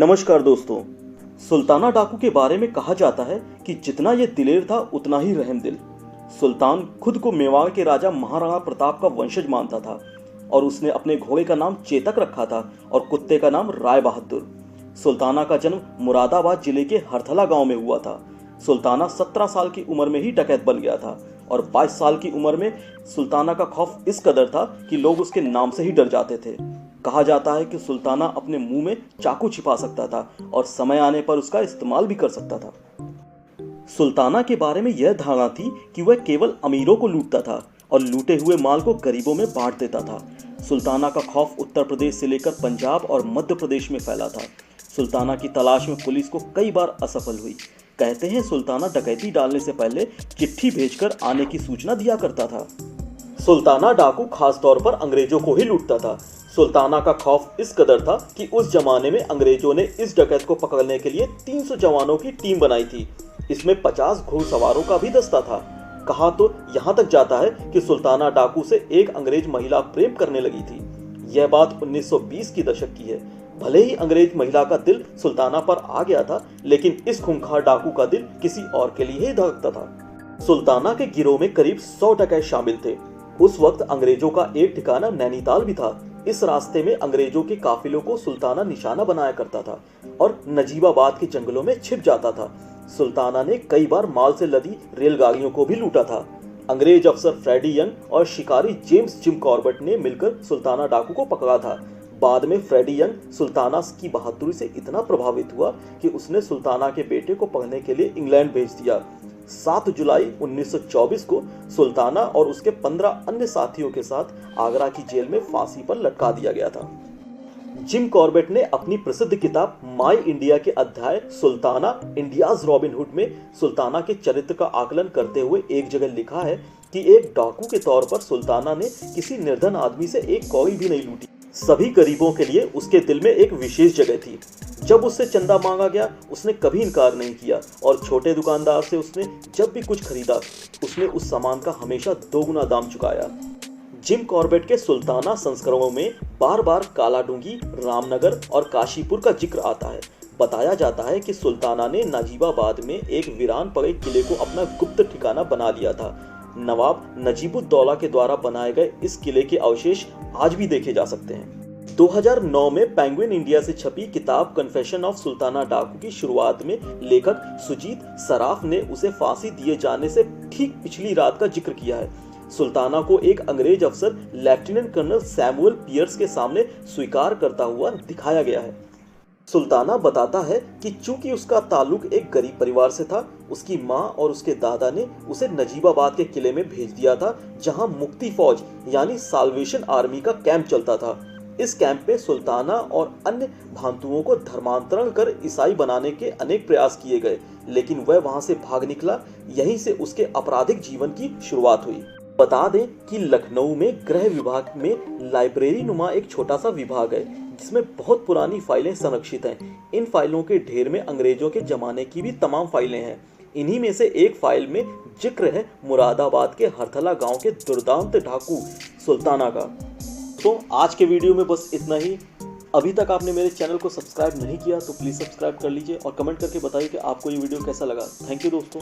नमस्कार दोस्तों। सुल्ताना डाकू के बारे में कहा जाता है कि जितना ये दिलेर था उतना ही रहमदिल। सुल्तान खुद को मेवाड़ के राजा महाराणा प्रताप का वंशज मानता था और उसने अपने घोड़े का नाम चेतक रखा था और कुत्ते का नाम राय बहादुर। सुल्ताना का जन्म मुरादाबाद जिले के हरथला गांव में हुआ था। सुल्ताना 17 साल की उम्र में ही डकैत बन गया था और 22 साल की उम्र में सुल्ताना का खौफ इस कदर था कि लोग उसके नाम से ही डर जाते थे। कहा जाता है कि सुल्ताना अपने मुंह में चाकू छिपा सकता था और समय आने पर उसका इस्तेमाल भी कर सकता था। सुल्ताना के बारे में यह धारणा थी कि वह केवल अमीरों को लूटता था और लूटे हुए माल को गरीबों में बांट देता था। सुल्ताना का खौफ उत्तर प्रदेश से लेकर पंजाब और मध्य प्रदेश में फैला था। सुल्ताना की तलाश में पुलिस को कई बार असफल हुई। कहते हैं सुल्ताना डकैती डालने से पहले चिट्ठी भेजकर आने की सूचना दिया करता था। सुल्ताना डाकू खास तौर पर अंग्रेजों को ही लूटता था। सुल्ताना का खौफ इस कदर था कि उस जमाने में अंग्रेजों ने इस डकैत को पकड़ने के लिए 300 जवानों की टीम बनाई थी। इसमें 50 घुड़सवारों का भी दस्ता था। कहा तो यहाँ तक जाता है कि सुल्ताना डाकू से एक अंग्रेज महिला प्रेम करने लगी थी। यह बात 1920 की दशक की है। भले ही अंग्रेज महिला का दिल सुल्ताना पर आ गया था, लेकिन इस खूंखार डाकू का दिल किसी और के लिए ही धड़कता था। सुल्ताना के गिरोह में करीब 100 डकैत शामिल थे। उस वक्त अंग्रेजों का एक ठिकाना नैनीताल भी था। इस रास्ते में अंग्रेजों के काफिलों को सुल्ताना निशाना बनाया करता था और नजीबाबाद के जंगलों में छिप जाता था। सुल्ताना ने कई बार माल से लदी रेलगाड़ियों को भी लूटा था। अंग्रेज अफसर फ्रेडी यंग और शिकारी जेम्स जिम कॉर्बेट ने मिलकर सुल्ताना डाकू को पकड़ा था। बाद में फ्रेडी यंग सुल्ताना की बहादुरी से इतना प्रभावित हुआ कि उसने सुल्ताना के बेटे को पकड़ने के लिए इंग्लैंड भेज दिया। 7 जुलाई 1924 को सुल्ताना और उसके 15 अन्य साथियों के साथ आगरा की जेल में फांसी पर लटका दिया गया था। जिम कॉर्बेट ने अपनी प्रसिद्ध किताब माई इंडिया के अध्याय सुल्ताना इंडियाज रॉबिन हुड में सुल्ताना के चरित्र का आकलन करते हुए एक जगह लिखा है कि एक डाकू के तौर पर सुल्ताना ने किसी निर्धन आदमी से एक कौड़ी भी नहीं लूटी। सभी गरीबों के लिए उसके दिल में एक विशेष जगह थी। जब उससे चंदा मांगा गया उसने कभी इनकार नहीं किया और छोटे दुकानदार से उसने जब भी कुछ खरीदा उसने उस सामान का हमेशा 2 गुना दाम चुकाया। जिम कॉर्बेट के सुल्ताना संस्करणों में बार बार कालाडूंगी, रामनगर और काशीपुर का जिक्र आता है। बताया जाता है कि सुल्ताना ने नजीबाबाद में एक वीरान पड़े किले को अपना गुप्त ठिकाना बना लिया था। नवाब नजीबुद्दौला के द्वारा बनाए गए इस किले के अवशेष आज भी देखे जा सकते हैं। 2009 में पेंगुइन इंडिया से छपी किताब कन्फेशन ऑफ सुल्ताना डाकू की शुरुआत में लेखक सुजीत सराफ ने उसे फांसी दिए जाने से ठीक पिछली रात का जिक्र किया है। सुल्ताना को एक अंग्रेज अफसर लेफ्टिनेंट कर्नल सैमुअल पियर्स के सामने स्वीकार करता हुआ दिखाया गया है। सुल्ताना बताता है कि चूंकि उसका ताल्लुक एक गरीब परिवार से था, उसकी माँ और उसके दादा ने उसे नजीबाबाद के किले में भेज दिया था, जहां मुक्ति फौज यानी साल्वेशन आर्मी का कैंप चलता था। इस कैंप में सुल्ताना और अन्य भांतुओं को धर्मांतरण कर ईसाई बनाने के अनेक प्रयास किए गए, लेकिन वह वहां से भाग निकला। यहीं से उसके आपराधिक जीवन की शुरुआत हुई। बता दें कि लखनऊ में गृह विभाग में लाइब्रेरी नुमा एक छोटा सा विभाग है जिसमें बहुत पुरानी फाइलें संरक्षित हैं। इन फाइलों के ढेर में अंग्रेजों के जमाने की भी तमाम फाइलें हैं। इन्हीं में से एक फाइल में जिक्र है मुरादाबाद के हरथला गांव के दुर्दांत डाकू सुल्ताना का। तो आज के वीडियो में बस इतना ही। अभी तक आपने मेरे चैनल को सब्सक्राइब नहीं किया तो प्लीज़ सब्सक्राइब कर लीजिए और कमेंट करके बताइए कि आपको ये वीडियो कैसा लगा। थैंक यू दोस्तों।